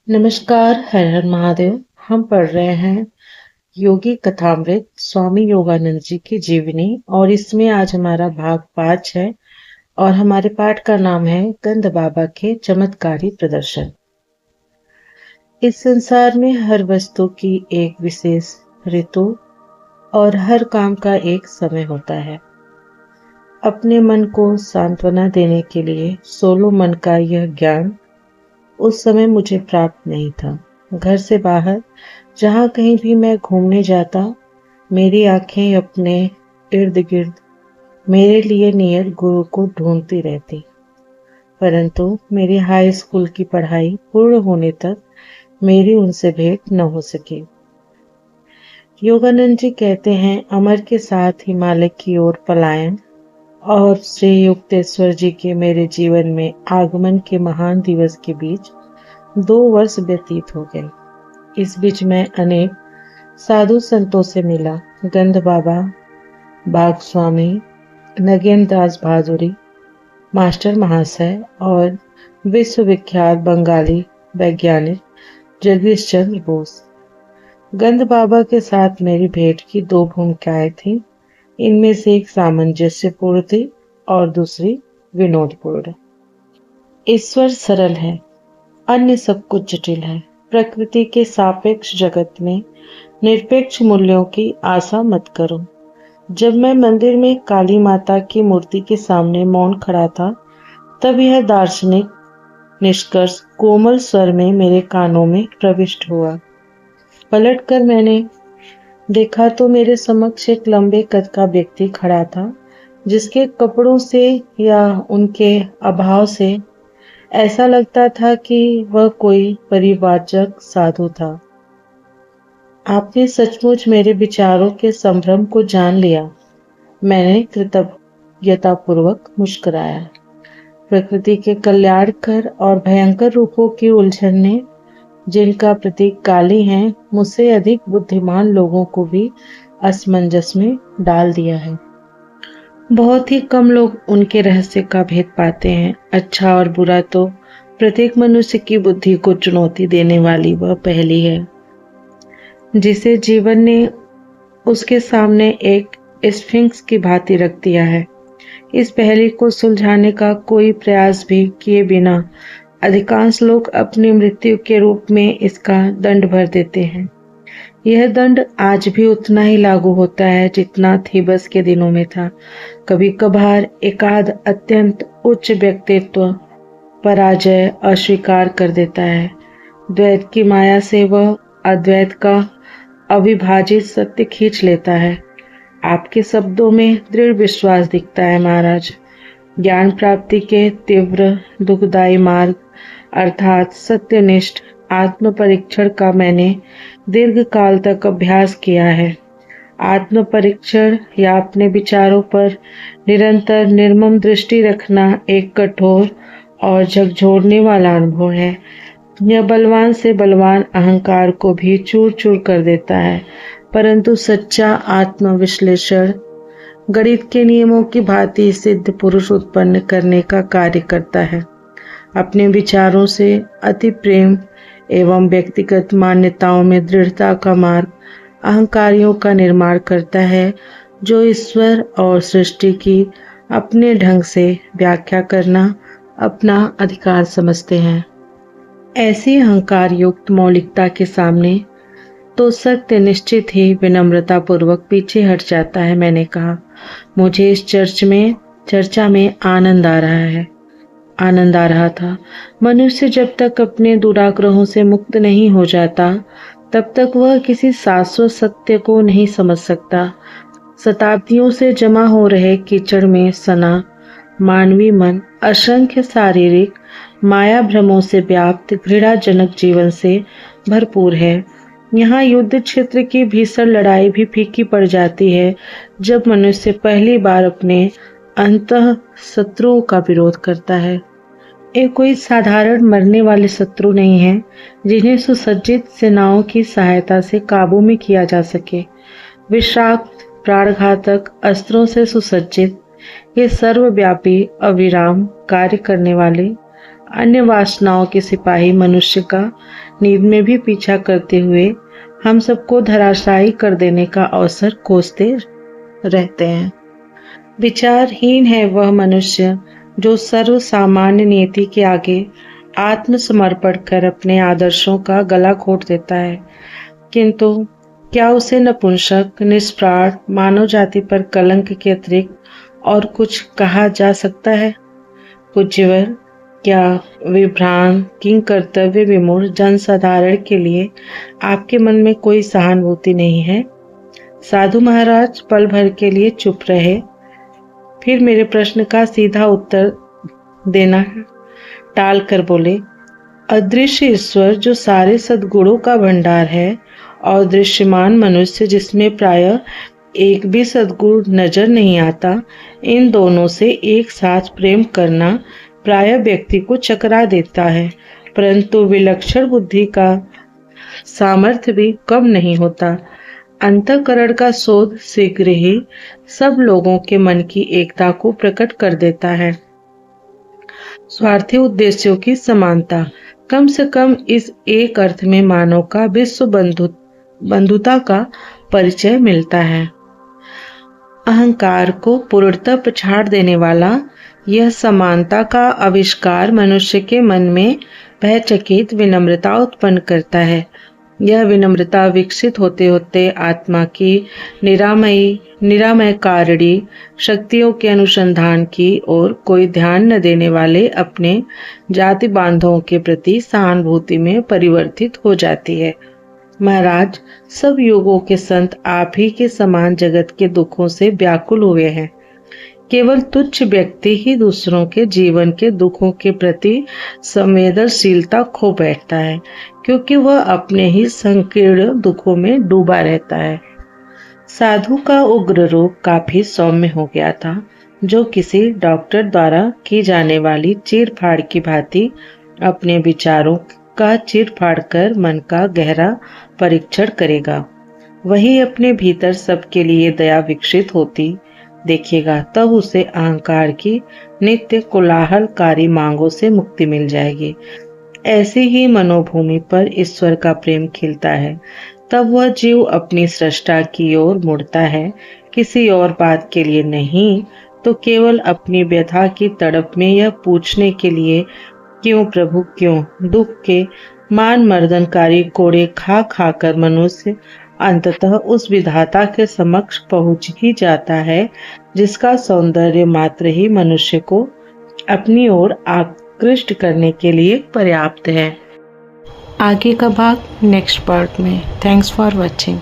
नमस्कार, हर हर महादेव। हम पढ़ रहे हैं योगी कथामृत स्वामी योगानंद जी की जीवनी और इसमें आज हमारा भाग 5 है और हमारे पाठ का नाम है गंध बाबा के चमत्कारी प्रदर्शन। इस संसार में हर वस्तु की एक विशेष ऋतु और हर काम का एक समय होता है। अपने मन को सांत्वना देने के लिए सोलो मन का यह ज्ञान उस समय मुझे प्राप्त नहीं था। घर से बाहर जहाँ कहीं भी मैं घूमने जाता, मेरी आंखें अपने इर्द गिर्द मेरे लिए नियर गुरु को ढूंढती रहती, परंतु मेरी हाई स्कूल की पढ़ाई पूर्ण होने तक मेरी उनसे भेंट न हो सकी। योगानंद जी कहते हैं, अमर के साथ हिमालय की ओर पलायन और श्री युक्तेश्वर जी के मेरे जीवन में आगमन के महान दिवस के बीच 2 वर्ष व्यतीत हो गए। इस बीच मैं अनेक साधु संतों से मिला। गंध बाबा, बाग स्वामी, नगेंद्र दास बहादुरी, मास्टर महाशय और विश्वविख्यात बंगाली वैज्ञानिक जगदीश चंद्र बोस। गंध बाबा के साथ मेरी भेंट की 2 भूमिकाएं थीं। इनमें से एक सामंजस्यपूर्ण थी और दूसरी विनोदपूर्ण। ईश्वर सरल है, अन्य सब कुछ जटिल है। प्रकृति के सापेक्ष जगत में निरपेक्ष मूल्यों की आशा मत करो। जब मैं मंदिर में काली माता की मूर्ति के सामने मौन खड़ा था, तब यह दार्शनिक निष्कर्ष कोमल स्वर में मेरे कानों में प्रविष्ट हुआ। पलटकर मैंने देखा तो मेरे समक्ष एक लंबे कद का व्यक्ति खड़ा था, जिसके कपड़ों से या उनके अभाव से ऐसा लगता था कि वह कोई परिव्राजक साधु था। आपने सचमुच मेरे विचारों के संभ्रम को जान लिया। मैंने कृतज्ञतापूर्वक मुस्कुराया। प्रकृति के कल्याणकर और भयंकर रूपों की उलझन ने, जिनका प्रतीक काली है, मुझसे अधिक बुद्धिमान लोगों को भी असमंजस में डाल दिया है। बहुत ही कम लोग उनके रहस्य का भेद पाते हैं। अच्छा और बुरा तो प्रत्येक मनुष्य की बुद्धि को चुनौती देने वाली वह पहेली है, जिसे जीवन ने उसके सामने एक स्फिंक्स की भांति रख दिया है। इस पहेली को सुलझाने का कोई प्रयास भी किए बिना अधिकांश लोग अपनी मृत्यु के रूप में इसका दंड भर देते हैं। यह दंड आज भी उतना ही लागू होता है जितना थीबस के दिनों में था। कभी कभार एकाध अत्यंत उच्च व्यक्तित्व पराजय अस्वीकार कर देता है। द्वैत की माया से वह अद्वैत का अविभाजित सत्य खींच लेता है। आपके शब्दों में दृढ़ विश्वास दिखता है महाराज। ज्ञान प्राप्ति के तीव्र दुखदायी मार्ग अर्थात सत्यनिष्ठ आत्म परीक्षण का मैंने दीर्घ काल तक अभ्यास किया है। आत्म परीक्षण या अपने विचारों पर निरंतर निर्मम दृष्टि रखना एक कठोर और झकझोरने वाला अनुभव है। यह बलवान से बलवान अहंकार को भी चूर चूर कर देता है, परंतु सच्चा आत्मविश्लेषण गणित के नियमों की भांति सिद्ध पुरुष उत्पन्न करने का कार्य करता है। अपने विचारों से अति प्रेम एवं व्यक्तिगत मान्यताओं में दृढ़ता का मार्ग अहंकारियों का निर्माण करता है, जो ईश्वर और सृष्टि की अपने ढंग से व्याख्या करना अपना अधिकार समझते हैं। ऐसी अहंकार युक्त मौलिकता के सामने तो सत्य निश्चित ही विनम्रता पूर्वक पीछे हट जाता है। मैंने कहा, मुझे इस चर्चा में आनंद आ रहा था। मनुष्य जब तक अपने दुराग्रहों से मुक्त नहीं हो जाता, तब तक वह किसी शाश्वत सत्य को नहीं समझ सकता। शताब्दियों से जमा हो रहे कीचड़ में सना मानवीय मन असंख्य शारीरिक माया भ्रमों से व्याप्त घृणाजनक जीवन से भरपूर है। यहाँ युद्ध क्षेत्र की भीषण लड़ाई भी फीकी पड़ जाती है जब मनुष्य पहली बार अपने अंतः शत्रुओं का विरोध करता है। ये कोई साधारण मरने वाले शत्रु नहीं है जिन्हें सुसज्जित सेनाओं की सहायता से काबू में किया जा सके। विषाक्त प्राणघातक अस्त्रों से सुसज्जित ये सर्वव्यापी अविराम कार्य करने वाले अन्य वासनाओं के सिपाही मनुष्य का नींद में भी पीछा करते हुए हम सबको धराशायी कर देने का अवसर खोजते रहते हैं। विचारहीन है वह मनुष्य जो सर्व सामान्य नियति के आगे आत्मसमर्पण कर अपने आदर्शों का गला घोट देता है, किंतु क्या उसे नपुंसक, निष्प्राण, मानव जाति पर कलंक के अतिरिक्त और कुछ कहा जा सकता है? पूज्यवर, क्या विभ्रांत, किंग कर्तव्य विमूढ़ जनसाधारण के लिए आपके मन में कोई सहानुभूति नहीं है? साधु महाराज पल भर के लिए चुप रहे, फिर मेरे प्रश्न का सीधा उत्तर देना टाल कर बोले, अदृश्य ईश्वर जो सारे सद्गुणों का भंडार है और दृश्यमान मनुष्य जिसमें प्रायः एक भी सद्गुण नजर नहीं आता, इन दोनों से एक साथ प्रेम करना प्रायः व्यक्ति को चकरा देता है, परंतु विलक्षण बुद्धि का सामर्थ्य भी कम नहीं होता। अंतःकरण का शोध शीघ्र ही सब लोगों के मन की एकता को प्रकट कर देता है। स्वार्थी उद्देश्यों की समानता, कम से कम इस एक अर्थ में मानव का विश्व बंधुता का परिचय मिलता है। अहंकार को पूर्णतः पछाड़ देने वाला यह समानता का आविष्कार मनुष्य के मन में भयचकित विनम्रता उत्पन्न करता है। यह विनम्रता विकसित होते होते आत्मा की निरामय कारणी शक्तियों के अनुसंधान की और कोई ध्यान न देने वाले अपने जाति बांधवों के प्रति सहानुभूति में परिवर्तित हो जाती है। महाराज, सब युगों के संत आप ही के समान जगत के दुखों से व्याकुल हुए हैं। केवल तुच्छ व्यक्ति ही दूसरों के जीवन के दुखों के प्रति संवेदनशीलता खो बैठता है, क्योंकि वह अपने ही संकीर्ण दुखों में डूबा रहता है। साधु का उग्र रोग काफी सौम्य हो गया था, जो किसी डॉक्टर द्वारा की जाने वाली चीरफाड़ की भांति अपने विचारों का चीरफाड़ कर मन का गहरा परीक्षण करेगा। वही अपने भीतर सबके लिए दया विकसित होती देखेगा, तब उसे अहंकार की नित्य कोलाहलकारी मांगों से मुक्ति मिल जाएगी। ऐसी ही मनोभूमि पर ईश्वर का प्रेम खिलता है, तब वह जीव अपनी सृष्टा की ओर मुड़ता है, किसी और बात के लिए नहीं, तो केवल अपनी व्यथा की तड़प में यह पूछने के लिए, क्यों प्रभु क्यों? दुख के मान मर्दनकारी कोड़े खा खा कर मनुष्य अंततः उस विधाता के समक्ष पहुंच ही जाता है, जिसका सौंदर्य मात्र ही मनुष्य को अपनी ओर आकृष्ट करने के लिए पर्याप्त है। आगे का भाग नेक्स्ट पार्ट में। Thanks for watching.